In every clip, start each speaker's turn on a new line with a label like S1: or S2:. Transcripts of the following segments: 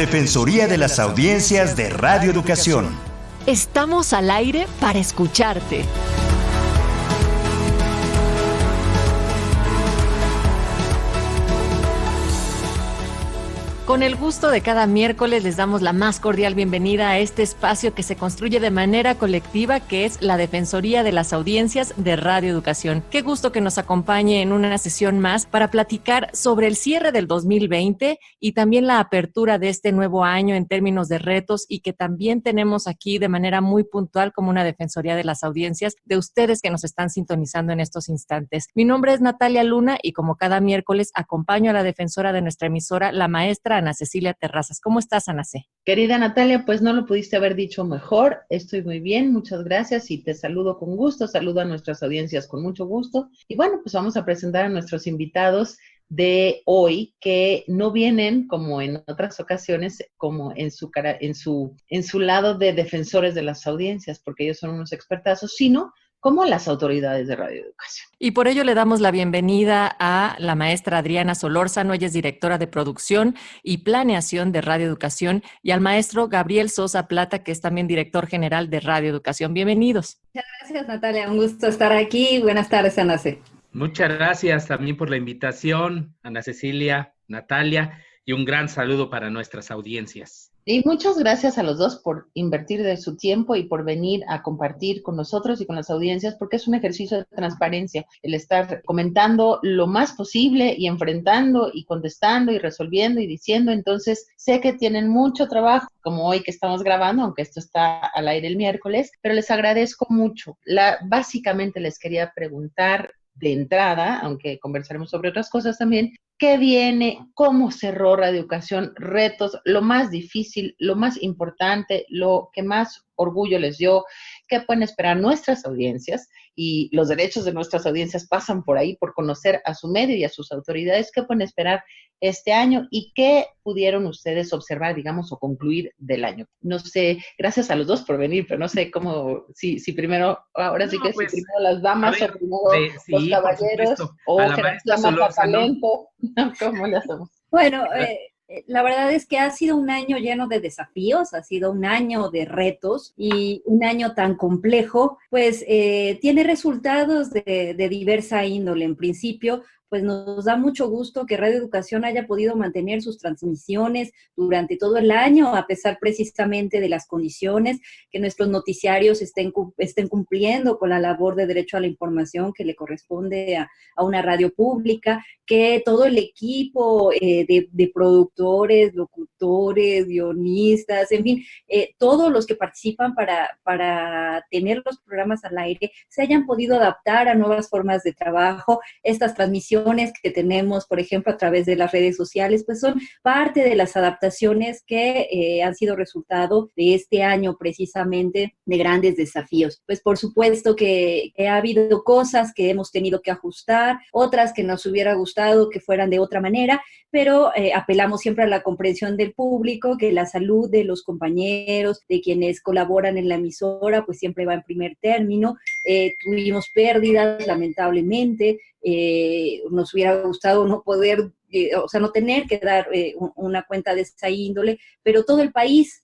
S1: Defensoría de las Audiencias de Radio Educación.
S2: Estamos al aire para escucharte. Con el gusto de cada miércoles les damos la más cordial bienvenida a este espacio que se construye de manera colectiva, que es la Defensoría de las Audiencias de Radio Educación. Qué gusto que nos acompañe en una sesión más para platicar sobre el cierre del 2020 y también la apertura de este nuevo año en términos de retos, y que también tenemos aquí de manera muy puntual como una Defensoría de las Audiencias de ustedes que nos están sintonizando en estos instantes. Mi nombre es Natalia Luna y como cada miércoles acompaño a la defensora de nuestra emisora, la maestra Ana Cecilia Terrazas. ¿Cómo estás, Ana C?
S3: Querida Natalia, pues no lo pudiste haber dicho mejor. Estoy muy bien, muchas gracias y te saludo con gusto, saludo a nuestras audiencias con mucho gusto. Y bueno, pues vamos a presentar a nuestros invitados de hoy, que no vienen como en otras ocasiones, como en su lado de defensores de las audiencias, porque ellos son unos expertazos, sino como las autoridades de Radio Educación.
S2: Y por ello le damos la bienvenida a la maestra Adriana Solórzano, ella es directora de producción y planeación de Radio Educación, y al maestro Gabriel Sosa Plata, que es también director general de Radio Educación. Bienvenidos.
S4: Muchas gracias, Natalia, un gusto estar aquí. Buenas tardes, Ana C.
S5: Muchas gracias también por la invitación, Ana Cecilia, Natalia, y un gran saludo para nuestras audiencias.
S3: Y muchas gracias a los dos por invertir de su tiempo y por venir a compartir con nosotros y con las audiencias, porque es un ejercicio de transparencia, el estar comentando lo más posible y enfrentando y contestando y resolviendo y diciendo. Entonces, sé que tienen mucho trabajo, como hoy que estamos grabando, aunque esto está al aire el miércoles, pero les agradezco mucho. Básicamente les quería preguntar de entrada, aunque conversaremos sobre otras cosas también, ¿qué viene? ¿Cómo cerró Radio Educación? Retos, lo más difícil, lo más importante, lo que más orgullo les dio. ¿Qué pueden esperar nuestras audiencias? Y los derechos de nuestras audiencias pasan por ahí, por conocer a su medio y a sus autoridades. ¿Qué pueden esperar este año? ¿Y qué pudieron ustedes observar, digamos, o concluir del año? No sé, gracias a los dos por venir, pero no sé cómo, si primero, ahora sí que pues, si primero las damas o primero los caballeros, o jerarquía más talento. ¿Cómo le hacemos?
S4: Bueno, la verdad es que ha sido un año lleno de desafíos, ha sido un año de retos, y un año tan complejo, pues tiene resultados de diversa índole. En principio, pues nos da mucho gusto que Radio Educación haya podido mantener sus transmisiones durante todo el año, a pesar precisamente de las condiciones, que nuestros noticiarios estén cumpliendo con la labor de derecho a la información que le corresponde a una radio pública, que todo el equipo de productores, locutores, guionistas, en fin, todos los que participan para tener los programas al aire se hayan podido adaptar a nuevas formas de trabajo. Estas transmisiones que tenemos, por ejemplo, a través de las redes sociales, pues son parte de las adaptaciones que han sido resultado de este año precisamente de grandes desafíos. Pues por supuesto que ha habido cosas que hemos tenido que ajustar, otras que nos hubiera gustado que fueran de otra manera, pero apelamos siempre a la comprensión del público, que la salud de los compañeros, de quienes colaboran en la emisora, pues siempre va en primer término. Tuvimos pérdidas, lamentablemente. Nos hubiera gustado no poder, no tener que dar una cuenta de esa índole, pero todo el país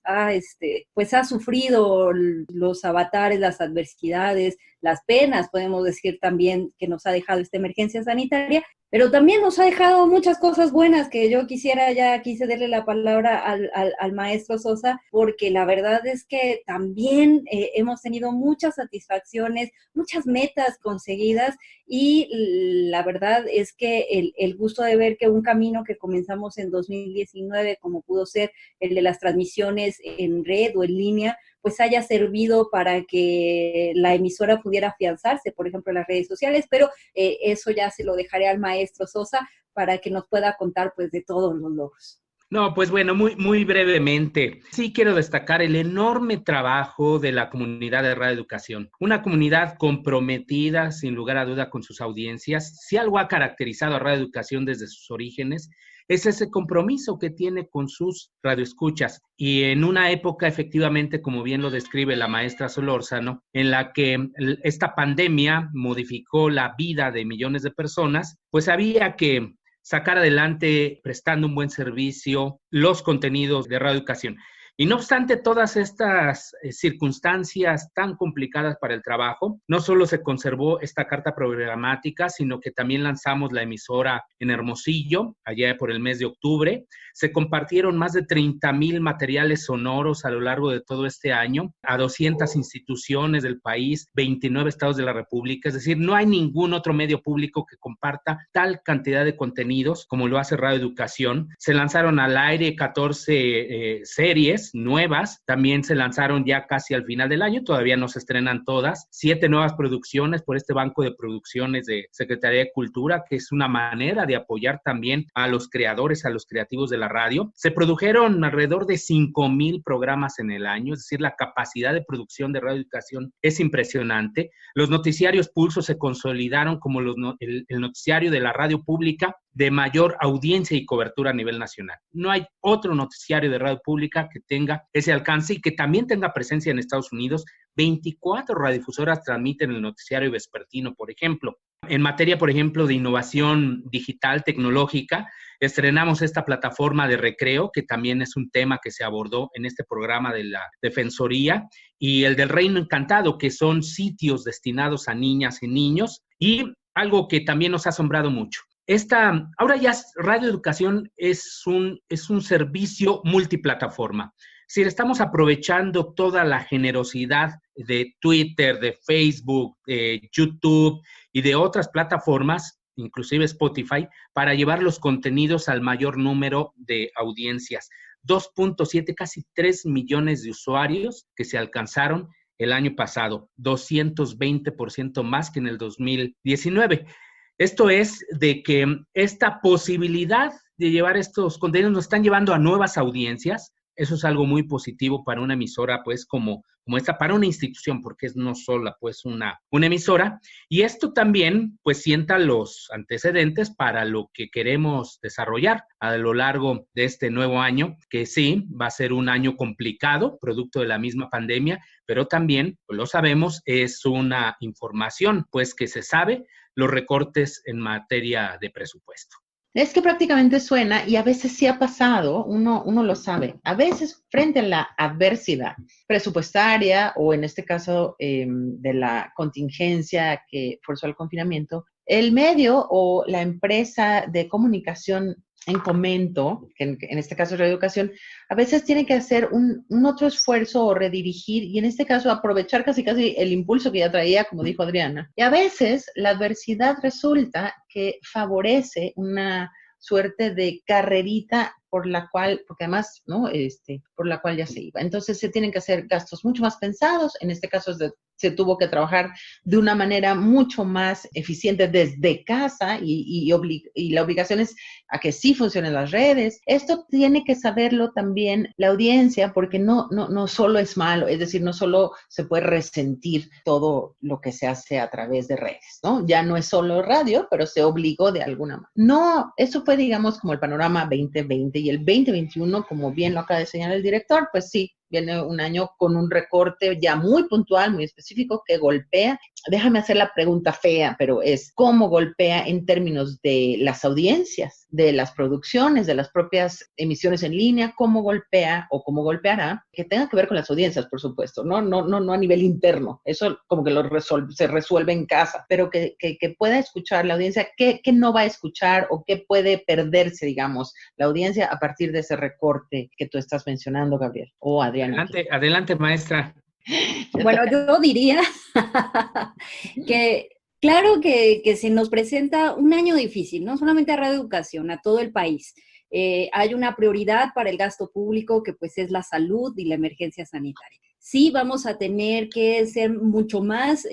S4: pues ha sufrido los avatares, las adversidades, las penas, podemos decir también, que nos ha dejado esta emergencia sanitaria, pero también nos ha dejado muchas cosas buenas que yo quise darle la palabra al maestro Sosa, porque la verdad es que también hemos tenido muchas satisfacciones, muchas metas conseguidas, y la verdad es que el gusto de ver que un camino que comenzamos en 2019, como pudo ser el de las transmisiones en red o en línea, pues haya servido para que la emisora pudiera afianzarse, por ejemplo, en las redes sociales, pero eso ya se lo dejaré al maestro Sosa para que nos pueda contar pues de todos los logros.
S5: No, pues bueno, muy brevemente. Sí quiero destacar el enorme trabajo de la comunidad de Radio Educación. Una comunidad comprometida, sin lugar a duda, con sus audiencias. Si algo ha caracterizado a Radio Educación desde sus orígenes, es ese compromiso que tiene con sus radioescuchas. Y en una época, efectivamente, como bien lo describe la maestra Solórzano, en la que esta pandemia modificó la vida de millones de personas, pues había que sacar adelante, prestando un buen servicio, los contenidos de Radio Educación. Y no obstante todas estas circunstancias tan complicadas para el trabajo, no solo se conservó esta carta programática, sino que también lanzamos la emisora en Hermosillo, allá por el mes de octubre. Se compartieron más de 30,000 materiales sonoros a lo largo de todo este año a 200 instituciones del país, 29 estados de la República. Es decir, no hay ningún otro medio público que comparta tal cantidad de contenidos como lo hace Radio Educación. Se lanzaron al aire 14 series nuevas, también se lanzaron ya casi al final del año, todavía no se estrenan todas, 7 nuevas producciones por este banco de producciones de Secretaría de Cultura, que es una manera de apoyar también a los creadores, a los creativos de la radio. Se produjeron alrededor de 5,000 programas en el año, es decir, la capacidad de producción de Radio Educación es impresionante. Los noticiarios Pulso se consolidaron como el noticiario de la radio pública de mayor audiencia y cobertura a nivel nacional. No hay otro noticiario de radio pública que tenga ese alcance y que también tenga presencia en Estados Unidos. 24 radiodifusoras transmiten el noticiario vespertino, por ejemplo. En materia, por ejemplo, de innovación digital, tecnológica, estrenamos esta plataforma de recreo, que también es un tema que se abordó en este programa de la Defensoría, y el del Reino Encantado, que son sitios destinados a niñas y niños, y algo que también nos ha asombrado mucho. Ahora ya Radio Educación es un servicio multiplataforma. Es decir, estamos aprovechando toda la generosidad de Twitter, de Facebook, de YouTube y de otras plataformas, inclusive Spotify, para llevar los contenidos al mayor número de audiencias. 2.7, casi 3 millones de usuarios que se alcanzaron el año pasado, 220% más que en el 2019. Esto es de que esta posibilidad de llevar estos contenidos nos están llevando a nuevas audiencias. Eso es algo muy positivo para una emisora, pues, como esta, para una institución, porque es no solo, pues, una emisora. Y esto también, pues, sienta los antecedentes para lo que queremos desarrollar a lo largo de este nuevo año, que sí, va a ser un año complicado, producto de la misma pandemia, pero también, pues, lo sabemos, es una información, pues, que se sabe los recortes en materia de presupuesto.
S3: Es que prácticamente suena, y a veces sí ha pasado, uno lo sabe, a veces frente a la adversidad presupuestaria o en este caso de la contingencia que forzó el confinamiento, el medio o la empresa de comunicación en comento, que en este caso Radio Educación, a veces tiene que hacer un otro esfuerzo o redirigir, y en este caso aprovechar casi el impulso que ya traía, como dijo Adriana. Y a veces la adversidad resulta que favorece una suerte de carrerita por la cual, porque además, ¿no? Por la cual ya se iba. Entonces se tienen que hacer gastos mucho más pensados, en este caso se tuvo que trabajar de una manera mucho más eficiente desde casa y la obligación es a que sí funcionen las redes. Esto tiene que saberlo también la audiencia, porque no solo es malo, es decir, no solo se puede resentir todo lo que se hace a través de redes, ¿no? Ya no es solo radio, pero se obligó de alguna manera. No, eso fue, digamos, como el panorama 2020, y el 2021, como bien lo acaba de señalar el director, pues sí, viene un año con un recorte ya muy puntual, muy específico, que golpea. Déjame hacer la pregunta fea, pero es ¿cómo golpea en términos de las audiencias, de las producciones, de las propias emisiones en línea? ¿Cómo golpea o cómo golpeará? Que tenga que ver con las audiencias, por supuesto, no a nivel interno. Eso como que se resuelve en casa, pero que pueda escuchar la audiencia, qué no va a escuchar o qué puede perderse, digamos, la audiencia a partir de ese recorte que tú estás mencionando, Gabriel, o Adriana.
S5: Adelante, maestra.
S4: Bueno, yo diría que claro que se nos presenta un año difícil, no solamente a Radio Educación, a todo el país. Hay una prioridad para el gasto público que pues es la salud y la emergencia sanitaria. Sí vamos a tener que ser mucho más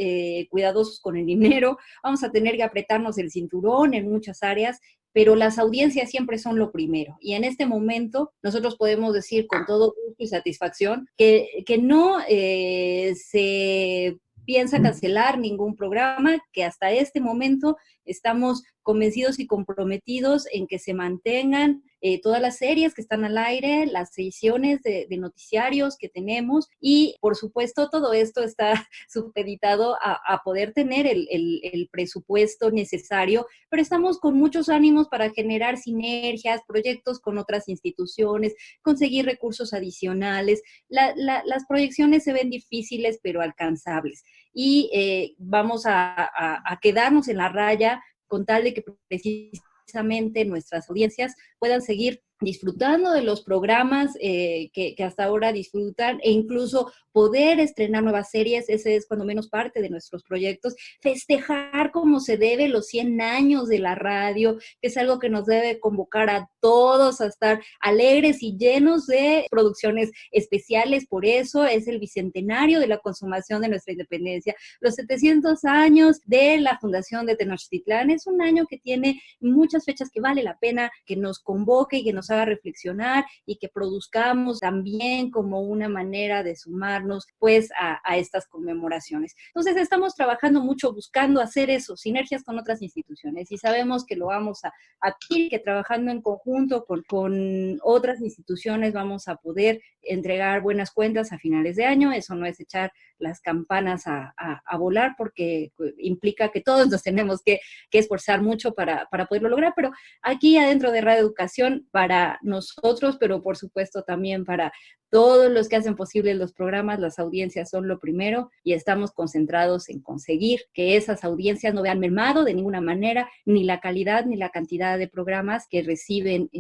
S4: cuidadosos con el dinero, vamos a tener que apretarnos el cinturón en muchas áreas, pero las audiencias siempre son lo primero. Y en este momento nosotros podemos decir con todo gusto y satisfacción que no se piensa cancelar ningún programa, que hasta este momento estamos convencidos y comprometidos en que se mantengan todas las series que están al aire, las ediciones de noticiarios que tenemos y, por supuesto, todo esto está supeditado a poder tener el presupuesto necesario, pero estamos con muchos ánimos para generar sinergias, proyectos con otras instituciones, conseguir recursos adicionales. Las proyecciones se ven difíciles, pero alcanzables. Y vamos a quedarnos en la raya con tal de que precisamente nuestras audiencias puedan seguir disfrutando de los programas que hasta ahora disfrutan e incluso poder estrenar nuevas series. Ese es cuando menos parte de nuestros proyectos, festejar como se debe los 100 años de la radio, que es algo que nos debe convocar a todos a estar alegres y llenos de producciones especiales. Por eso es el bicentenario de la consumación de nuestra independencia, los 700 años de la fundación de Tenochtitlán. Es un año que tiene muchas fechas que vale la pena que nos convoque y que nos haga reflexionar y que produzcamos también como una manera de sumarnos pues a estas conmemoraciones. Entonces estamos trabajando mucho buscando hacer eso, sinergias con otras instituciones, y sabemos que lo vamos a adquirir, que trabajando en conjunto con otras instituciones vamos a poder entregar buenas cuentas a finales de año. Eso no es echar las campanas a volar, porque implica que todos nos tenemos que esforzar mucho para poderlo lograr, pero aquí adentro de Radio Educación, para nosotros, pero por supuesto también para todos los que hacen posible los programas, las audiencias son lo primero, y estamos concentrados en conseguir que esas audiencias no vean mermado de ninguna manera ni la calidad ni la cantidad de programas que reciben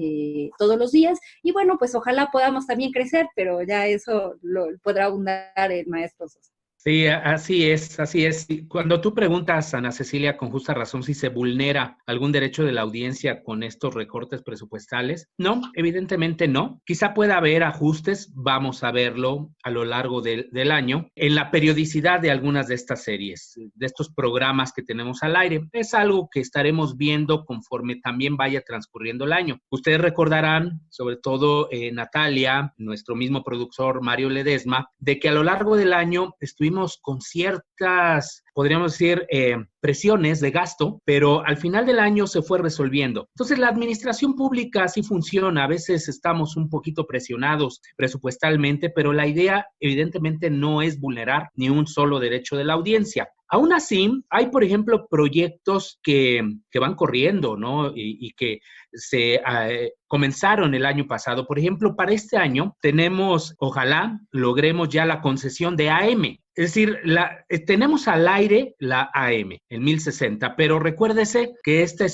S4: todos los días. Y bueno, pues ojalá podamos también crecer, pero ya eso lo podrá abundar el maestro Sosa.
S5: Sí, así es, así es. Y cuando tú preguntas, Ana Cecilia, con justa razón, si se vulnera algún derecho de la audiencia con estos recortes presupuestales, no, evidentemente no. Quizá pueda haber ajustes, vamos a verlo a lo largo del año, en la periodicidad de algunas de estas series, de estos programas que tenemos al aire. Es algo que estaremos viendo conforme también vaya transcurriendo el año. Ustedes recordarán, sobre todo Natalia, nuestro mismo productor Mario Ledesma, de que a lo largo del año estuvimos con ciertas, podríamos decir, presiones de gasto, pero al final del año se fue resolviendo. Entonces, la administración pública así funciona. A veces estamos un poquito presionados presupuestalmente, pero la idea evidentemente no es vulnerar ni un solo derecho de la audiencia. Aún así, hay, por ejemplo, proyectos que van corriendo, ¿no? Y que se comenzaron el año pasado. Por ejemplo, para este año tenemos, ojalá logremos ya la concesión de AM. Es decir, tenemos al aire la AM, el 1060, pero recuérdese que este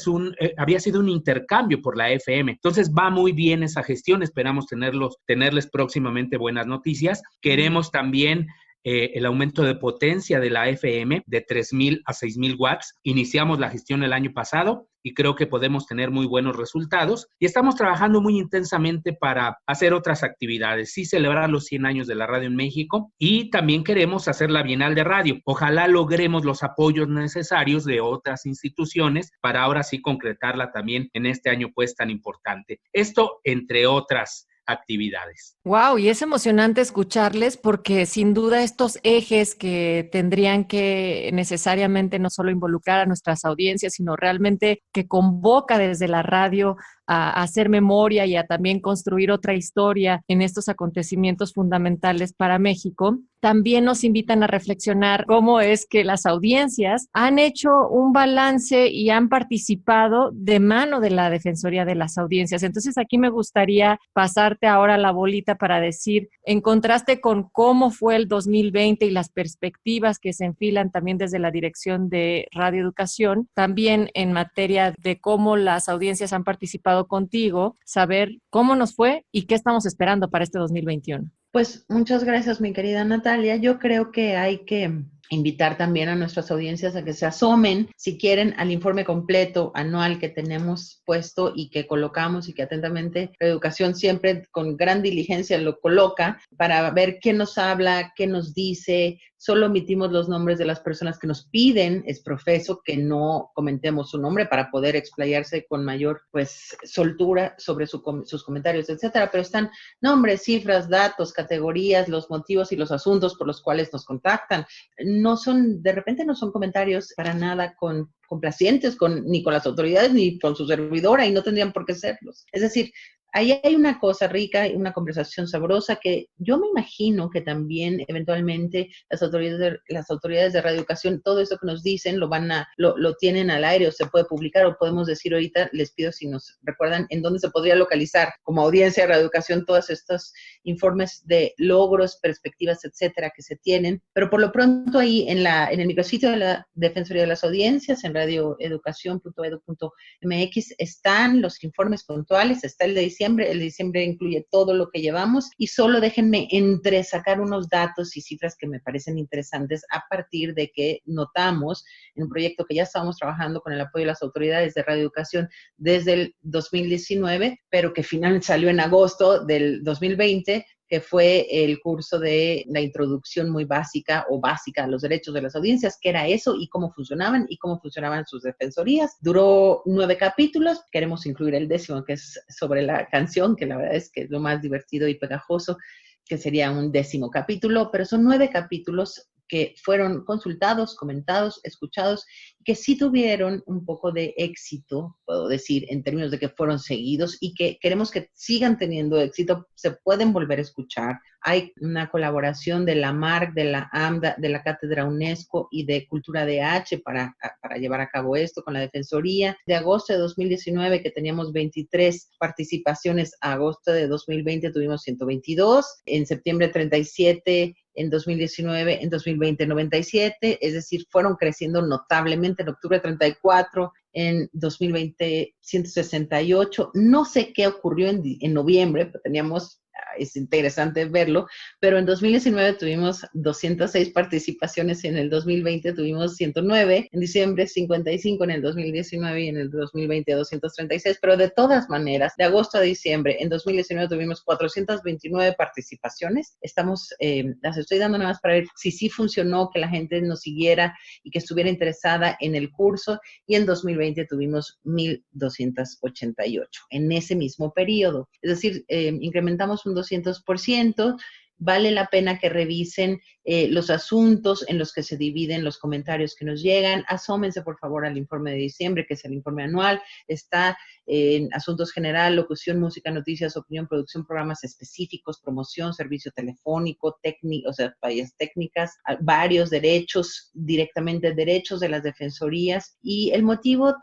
S5: había sido un intercambio por la FM. Entonces va muy bien esa gestión. Esperamos tenerles próximamente buenas noticias. Queremos también el aumento de potencia de la FM de 3,000 a 6,000 watts. Iniciamos la gestión el año pasado y creo que podemos tener muy buenos resultados, y estamos trabajando muy intensamente para hacer otras actividades, sí celebrar los 100 años de la radio en México, y también queremos hacer la Bienal de Radio. Ojalá logremos los apoyos necesarios de otras instituciones para ahora sí concretarla también en este año pues tan importante. Esto entre otras actividades.
S2: Wow, y es emocionante escucharles, porque sin duda estos ejes que tendrían que necesariamente no solo involucrar a nuestras audiencias, sino realmente que convoca desde la radio a hacer memoria y a también construir otra historia en estos acontecimientos fundamentales para México, también nos invitan a reflexionar cómo es que las audiencias han hecho un balance y han participado de mano de la Defensoría de las Audiencias. Entonces aquí me gustaría pasarte ahora la bolita para decir, en contraste con cómo fue el 2020 y las perspectivas que se enfilan también desde la Dirección de Radio Educación, también en materia de cómo las audiencias han participado contigo, saber cómo nos fue y qué estamos esperando para este 2021.
S3: Pues muchas gracias, mi querida Natalia. Yo creo que hay que invitar también a nuestras audiencias a que se asomen, si quieren, al informe completo anual que tenemos puesto y que colocamos, y que atentamente la Educación siempre con gran diligencia lo coloca, para ver quién nos habla, qué nos dice. Solo omitimos los nombres de las personas que nos piden, es profeso que no comentemos su nombre para poder explayarse con mayor pues soltura sobre sus comentarios, etcétera, pero están nombres, cifras, datos, categorías, los motivos y los asuntos por los cuales nos contactan. De repente no son comentarios para nada complacientes ni con las autoridades ni con su servidora, y no tendrían por qué serlos. Es decir, ahí hay una cosa rica, una conversación sabrosa que yo me imagino que también eventualmente las autoridades de radioeducación, todo eso que nos dicen lo tienen al aire o se puede publicar o podemos decir ahorita, les pido si nos recuerdan en dónde se podría localizar como audiencia de radioeducación todos estos informes de logros, perspectivas, etcétera, que se tienen. Pero por lo pronto ahí en el micrositio de la Defensoría de las Audiencias, en radioeducación.edu.mx, están los informes puntuales, está el de diciembre incluye todo lo que llevamos y solo déjenme entresacar unos datos y cifras que me parecen interesantes a partir de que notamos en un proyecto que ya estábamos trabajando con el apoyo de las autoridades de radioeducación desde el 2019, pero que finalmente salió en agosto del 2020, que fue el curso de la introducción muy básica a los derechos de las audiencias, que era eso y cómo funcionaban sus defensorías. Duró 9 capítulos, queremos incluir el 10º, que es sobre la canción, que la verdad es que es lo más divertido y pegajoso, que sería un 10º capítulo, pero son 9 capítulos que fueron consultados, comentados, escuchados, que sí tuvieron un poco de éxito, puedo decir, en términos de que fueron seguidos y que queremos que sigan teniendo éxito, se pueden volver a escuchar. Hay una colaboración de la MARC, de la AMDA, de la Cátedra UNESCO y de Cultura DH para llevar a cabo esto con la Defensoría. De agosto de 2019, que teníamos 23 participaciones, a agosto de 2020 tuvimos 122, en septiembre 37, en 2019, en 2020 97, es decir, fueron creciendo notablemente, en octubre 34, en 2020 168, no sé qué ocurrió en noviembre, pero es interesante verlo, pero en 2019 tuvimos 206 participaciones, en el 2020 tuvimos 109, en diciembre 55, en el 2019 y en el 2020 236, pero de todas maneras, de agosto a diciembre, en 2019 tuvimos 429 participaciones, las estoy dando nada más para ver si sí funcionó, que la gente nos siguiera y que estuviera interesada en el curso, y en 2020 tuvimos 1,288 en ese mismo periodo, es decir, incrementamos un 200%, vale la pena que revisen los asuntos en los que se dividen los comentarios que nos llegan. Asómense, por favor, al informe de diciembre, que es el informe anual. Está en asuntos general, locución, música, noticias, opinión, producción, programas específicos, promoción, servicio telefónico, fallas técnicas, varios derechos, directamente derechos de las defensorías. Y en motivos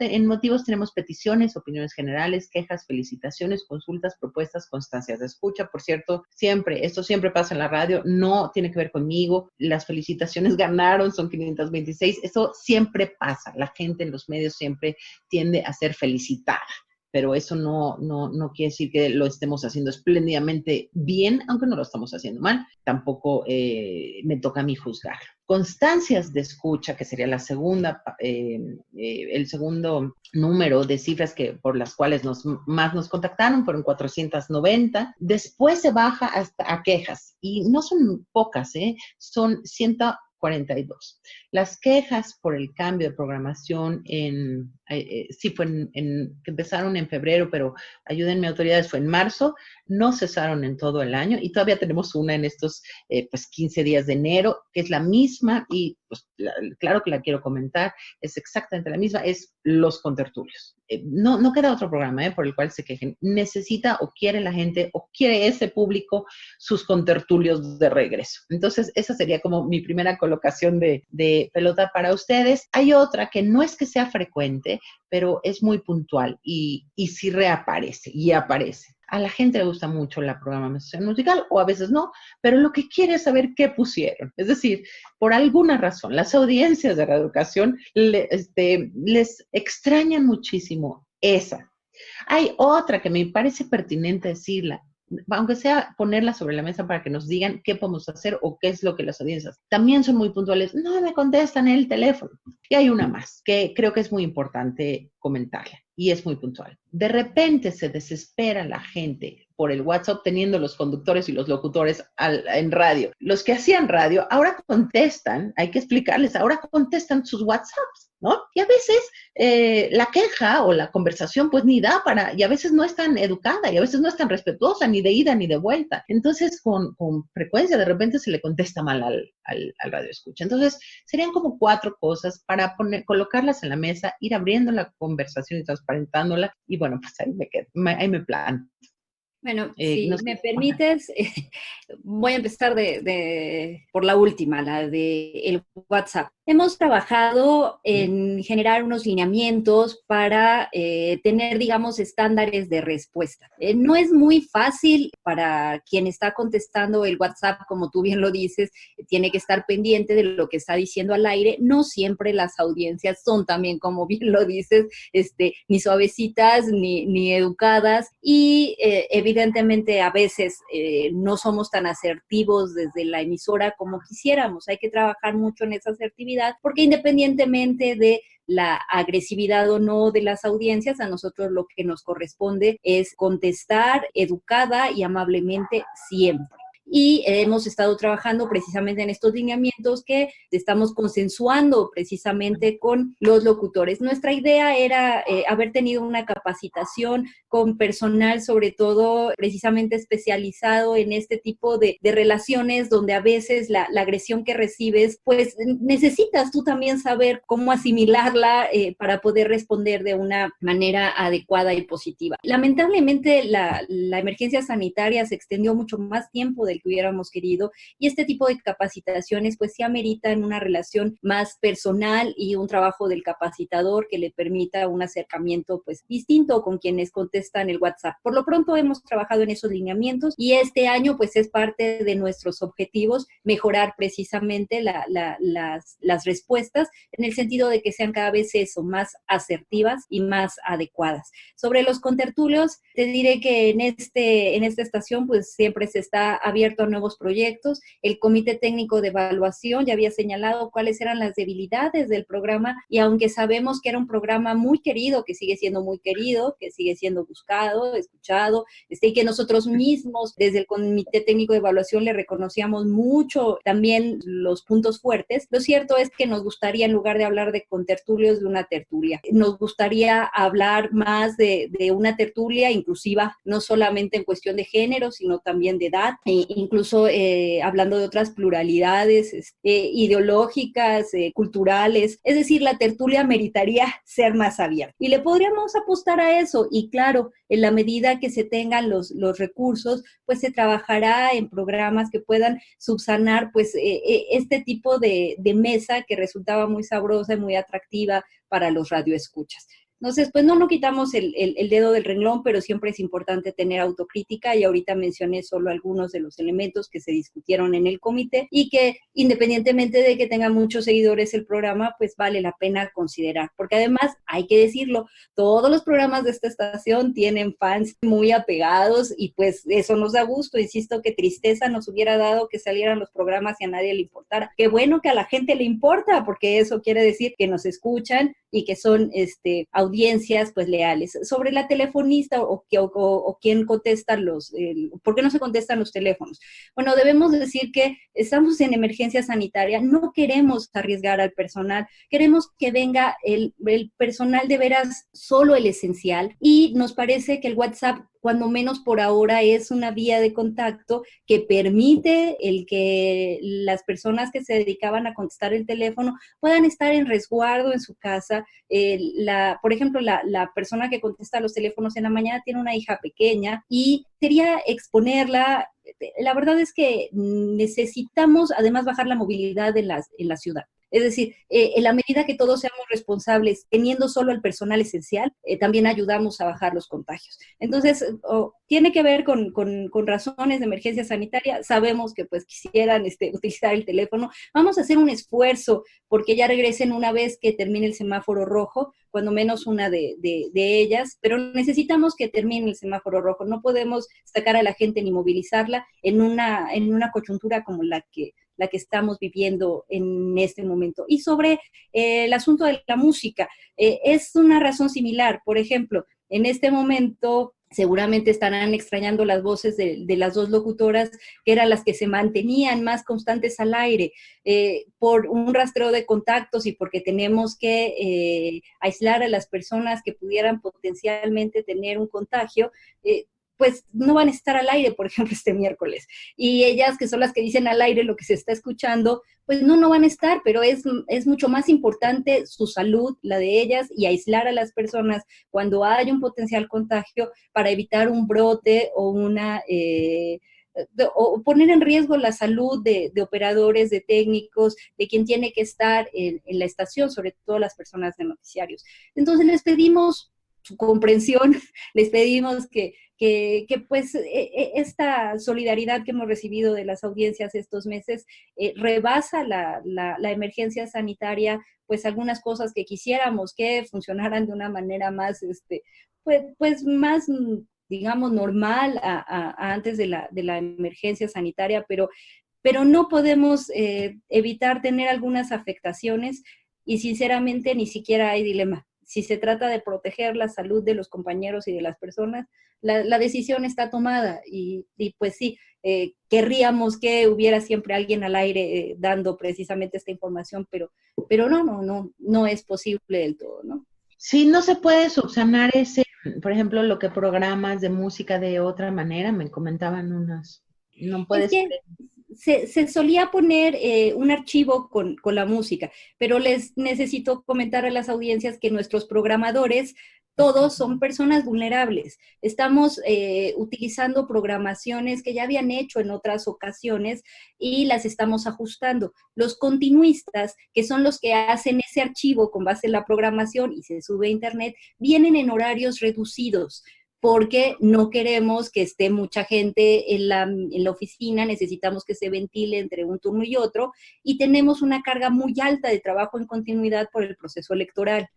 S3: tenemos peticiones, opiniones generales, quejas, felicitaciones, consultas, propuestas, constancias de escucha. Por cierto, esto siempre pasa en la radio, no tiene que ver conmigo. Las felicitaciones ganaron, son 526. Eso siempre pasa. La gente en los medios siempre tiende a ser felicitada, pero eso no quiere decir que lo estemos haciendo espléndidamente bien, aunque no lo estamos haciendo mal. Tampoco me toca a mí juzgar. Constancias de escucha, que sería el segundo número de cifras por las cuales más nos contactaron, fueron 490. Después se baja hasta a quejas, y no son pocas, son 142. Las quejas por el cambio de programación sí fue que empezaron en febrero, pero ayúdenme autoridades, fue en marzo, no cesaron en todo el año y todavía tenemos una en estos 15 días de enero, que es la misma y pues claro que la quiero comentar, es exactamente la misma, es los contertulios. No queda otro programa por el cual se quejen. Necesita o quiere la gente o quiere ese público sus contertulios de regreso. Entonces, esa sería como mi primera colocación de pelota para ustedes. Hay otra que no es que sea frecuente, pero es muy puntual y sí reaparece y aparece. A la gente le gusta mucho la programación musical o a veces no, pero lo que quiere es saber qué pusieron. Es decir, por alguna razón, las audiencias de radioeducación les extrañan muchísimo esa. Hay otra que me parece pertinente decirla, aunque sea ponerla sobre la mesa para que nos digan qué podemos hacer o qué es lo que las audiencias también son muy puntuales. No me contestan el teléfono. Y hay una más que creo que es muy importante comentarla y es muy puntual. De repente se desespera la gente por el WhatsApp teniendo los conductores y los locutores en radio. Los que hacían radio ahora contestan, hay que explicarles, ahora contestan sus WhatsApps, ¿no? Y a veces la queja o la conversación pues ni da y a veces no es tan educada y a veces no es tan respetuosa ni de ida ni de vuelta. Entonces con frecuencia de repente se le contesta mal al radio escucha. Entonces serían como 4 cosas para colocarlas en la mesa, ir abriendo la conversación y transparentándola y bueno, pues ahí me planto.
S4: Bueno, si me permites, voy a empezar por la última, la de el WhatsApp. Hemos trabajado en generar unos lineamientos para tener, digamos, estándares de respuesta. No es muy fácil para quien está contestando el WhatsApp, como tú bien lo dices, tiene que estar pendiente de lo que está diciendo al aire. No siempre las audiencias son también, como bien lo dices, ni suavecitas ni educadas, y evidentemente a veces no somos tan asertivos desde la emisora como quisiéramos. Hay que trabajar mucho en esa asertividad, porque independientemente de la agresividad o no de las audiencias, a nosotros lo que nos corresponde es contestar educada y amablemente siempre. Y hemos estado trabajando precisamente en estos lineamientos que estamos consensuando precisamente con los locutores. Nuestra idea era haber tenido una capacitación con personal, sobre todo precisamente especializado en este tipo de relaciones, donde a veces la agresión que recibes, pues necesitas tú también saber cómo asimilarla para poder responder de una manera adecuada y positiva. Lamentablemente la emergencia sanitaria se extendió mucho más tiempo del que hubiéramos querido, y este tipo de capacitaciones pues sí ameritan una relación más personal y un trabajo del capacitador que le permita un acercamiento pues distinto con quienes contestan el WhatsApp. Por lo pronto hemos trabajado en esos lineamientos, y este año pues es parte de nuestros objetivos mejorar precisamente las respuestas, en el sentido de que sean cada vez más asertivas y más adecuadas. Sobre los contertulios, te diré que en esta estación pues siempre se está abierto a nuevos proyectos. El Comité Técnico de Evaluación ya había señalado cuáles eran las debilidades del programa, y aunque sabemos que era un programa muy querido, que sigue siendo muy querido, que sigue siendo buscado, escuchado, y que nosotros mismos desde el Comité Técnico de Evaluación le reconocíamos mucho también los puntos fuertes, lo cierto es que nos gustaría, en lugar de hablar de contertulios, de una tertulia. Nos gustaría hablar más de una tertulia inclusiva, no solamente en cuestión de género, sino también de edad, incluso hablando de otras pluralidades ideológicas, culturales. Es decir, la tertulia meritaría ser más abierta. Y le podríamos apostar a eso, y claro, en la medida que se tengan los recursos, pues se trabajará en programas que puedan subsanar pues este tipo de mesa que resultaba muy sabrosa y muy atractiva para los radioescuchas. Entonces, pues no quitamos el dedo del renglón, pero siempre es importante tener autocrítica, y ahorita mencioné solo algunos de los elementos que se discutieron en el comité, y que independientemente de que tenga muchos seguidores el programa, pues vale la pena considerar, porque además, hay que decirlo, todos los programas de esta estación tienen fans muy apegados, y pues eso nos da gusto. Insisto, que tristeza nos hubiera dado que salieran los programas y a nadie le importara. Qué bueno que a la gente le importa, porque eso quiere decir que nos escuchan y que son audiencias pues leales. Sobre la telefonista o quién contesta ¿por qué no se contestan los teléfonos? Bueno, debemos decir que estamos en emergencia sanitaria, no queremos arriesgar al personal, queremos que venga el personal de veras, solo el esencial, y nos parece que el WhatsApp, cuando menos por ahora, es una vía de contacto que permite el que las personas que se dedicaban a contestar el teléfono puedan estar en resguardo en su casa. Por ejemplo, la persona que contesta los teléfonos en la mañana tiene una hija pequeña, y sería exponerla. La verdad es que necesitamos además bajar la movilidad en la ciudad. Es decir, en la medida que todos seamos responsables, teniendo solo el personal esencial, también ayudamos a bajar los contagios. Entonces, tiene que ver con razones de emergencia sanitaria. Sabemos que pues quisieran utilizar el teléfono. Vamos a hacer un esfuerzo porque ya regresen una vez que termine el semáforo rojo, cuando menos una de ellas, pero necesitamos que termine el semáforo rojo. No podemos sacar a la gente ni movilizarla en una coyuntura como la que estamos viviendo en este momento. Y sobre el asunto de la música, es una razón similar. Por ejemplo, en este momento seguramente estarán extrañando las voces de las dos locutoras, que eran las que se mantenían más constantes al aire, por un rastreo de contactos y porque tenemos que aislar a las personas que pudieran potencialmente tener un contagio. pues no van a estar al aire, por ejemplo, este miércoles. Y ellas, que son las que dicen al aire lo que se está escuchando, pues no van a estar, pero es mucho más importante su salud, la de ellas, y aislar a las personas cuando hay un potencial contagio para evitar un brote o o poner en riesgo la salud de operadores, de técnicos, de quien tiene que estar en la estación, sobre todo las personas de noticiarios. Entonces les pedimos su comprensión, les pedimos que pues esta solidaridad que hemos recibido de las audiencias estos meses rebasa la emergencia sanitaria, pues algunas cosas que quisiéramos que funcionaran de una manera más, pues más, digamos, normal a antes de la emergencia sanitaria, pero no podemos evitar tener algunas afectaciones y sinceramente ni siquiera hay dilema. Si se trata de proteger la salud de los compañeros y de las personas, la decisión está tomada y pues sí, querríamos que hubiera siempre alguien al aire dando precisamente esta información, pero no es posible del todo, ¿no?
S3: Sí, no se puede subsanar por ejemplo, lo que programas de música de otra manera, me comentaban unas, no puedes...
S4: Es que se solía poner un archivo con la música, pero les necesito comentar a las audiencias que nuestros programadores todos son personas vulnerables. Estamos utilizando programaciones que ya habían hecho en otras ocasiones y las estamos ajustando. Los continuistas, que son los que hacen ese archivo con base en la programación y se sube a internet, vienen en horarios reducidos, porque no queremos que esté mucha gente en la oficina, necesitamos que se ventile entre un turno y otro, y tenemos una carga muy alta de trabajo en continuidad por el proceso electoral.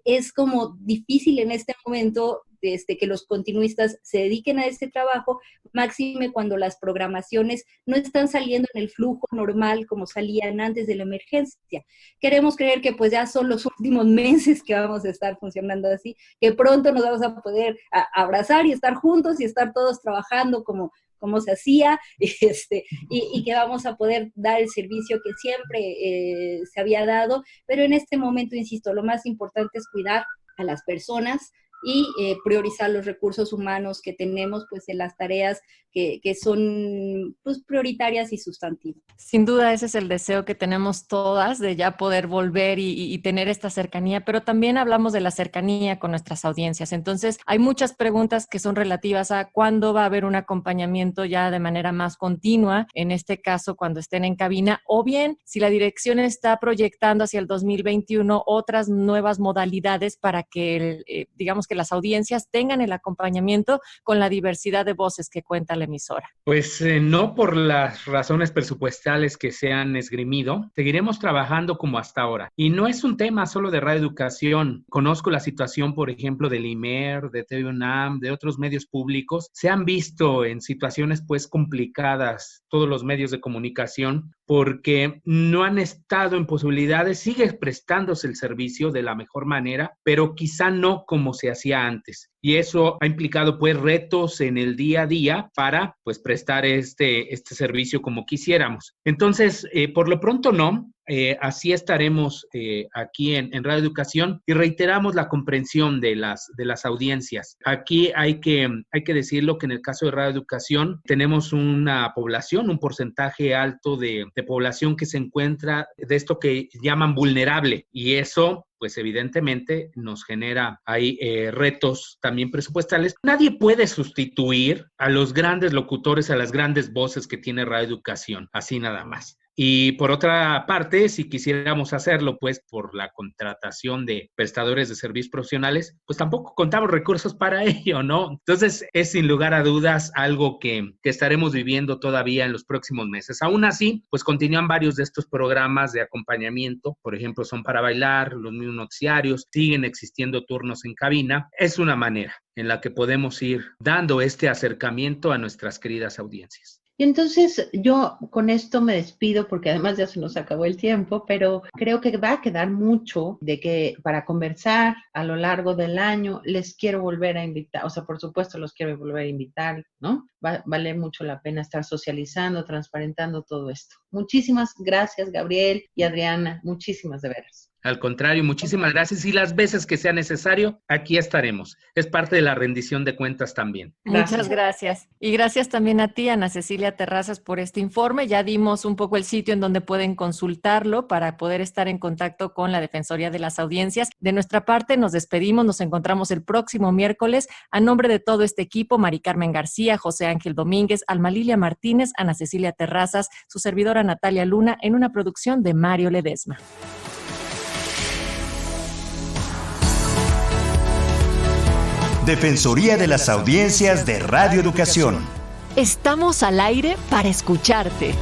S4: Es como difícil en este momento que los continuistas se dediquen a este trabajo, máxime cuando las programaciones no están saliendo en el flujo normal como salían antes de la emergencia. Queremos creer que pues ya son los últimos meses que vamos a estar funcionando así, que pronto nos vamos a poder abrazar y estar juntos y estar todos trabajando como se hacía, y que vamos a poder dar el servicio que siempre se había dado, pero en este momento, insisto, lo más importante es cuidar a las personas y priorizar los recursos humanos que tenemos pues en las tareas que son pues prioritarias y sustantivas.
S2: Sin duda ese es el deseo que tenemos todas de ya poder volver y tener esta cercanía, pero también hablamos de la cercanía con nuestras audiencias. Entonces hay muchas preguntas que son relativas a cuándo va a haber un acompañamiento ya de manera más continua, en este caso cuando estén en cabina, o bien si la dirección está proyectando hacia el 2021 otras nuevas modalidades para que digamos que las audiencias tengan el acompañamiento con la diversidad de voces que cuenta la emisora.
S5: Pues no por las razones presupuestales que se han esgrimido, seguiremos trabajando como hasta ahora. Y no es un tema solo de Radio Educación. Conozco la situación, por ejemplo, del IMER, de TV UNAM, de otros medios públicos. Se han visto en situaciones pues complicadas todos los medios de comunicación porque no han estado en posibilidades, sigue prestándose el servicio de la mejor manera, pero quizá no como se hacía antes. Y eso ha implicado pues retos en el día a día para pues prestar este servicio como quisiéramos. Entonces, por lo pronto no. Así estaremos aquí en Radio Educación y reiteramos la comprensión de las audiencias. Aquí hay que decirlo que en el caso de Radio Educación tenemos una población, un porcentaje alto de población que se encuentra de esto que llaman vulnerable, y eso pues evidentemente nos genera ahí retos también presupuestales. Nadie puede sustituir a los grandes locutores, a las grandes voces que tiene Radio Educación, así nada más. Y por otra parte, si quisiéramos hacerlo, pues por la contratación de prestadores de servicios profesionales, pues tampoco contamos recursos para ello, ¿no? Entonces, es sin lugar a dudas algo que estaremos viviendo todavía en los próximos meses. Aún así, pues continúan varios de estos programas de acompañamiento. Por ejemplo, Son para Bailar, los mismos noticiarios, siguen existiendo turnos en cabina. Es una manera en la que podemos ir dando este acercamiento a nuestras queridas audiencias.
S3: Y entonces yo con esto me despido porque además ya se nos acabó el tiempo, pero creo que va a quedar mucho de que para conversar a lo largo del año les quiero volver a invitar, o sea, por supuesto los quiero volver a invitar, ¿no? Vale mucho la pena estar socializando, transparentando todo esto. Muchísimas gracias, Gabriel y Adriana, muchísimas de veras.
S5: Al contrario, muchísimas gracias y las veces que sea necesario, aquí estaremos. Es parte de la rendición de cuentas también.
S2: Muchas gracias. Y gracias también a ti, Ana Cecilia Terrazas, por este informe. Ya dimos un poco el sitio en donde pueden consultarlo para poder estar en contacto con la Defensoría de las Audiencias. De nuestra parte, nos despedimos, nos encontramos el próximo miércoles. A nombre de todo este equipo, Mari Carmen García, José Ángel Domínguez, Alma Lilia Martínez, Ana Cecilia Terrazas, su servidora Natalia Luna, en una producción de Mario Ledesma.
S1: Defensoría de las Audiencias de Radio Educación.
S2: Estamos al aire para escucharte.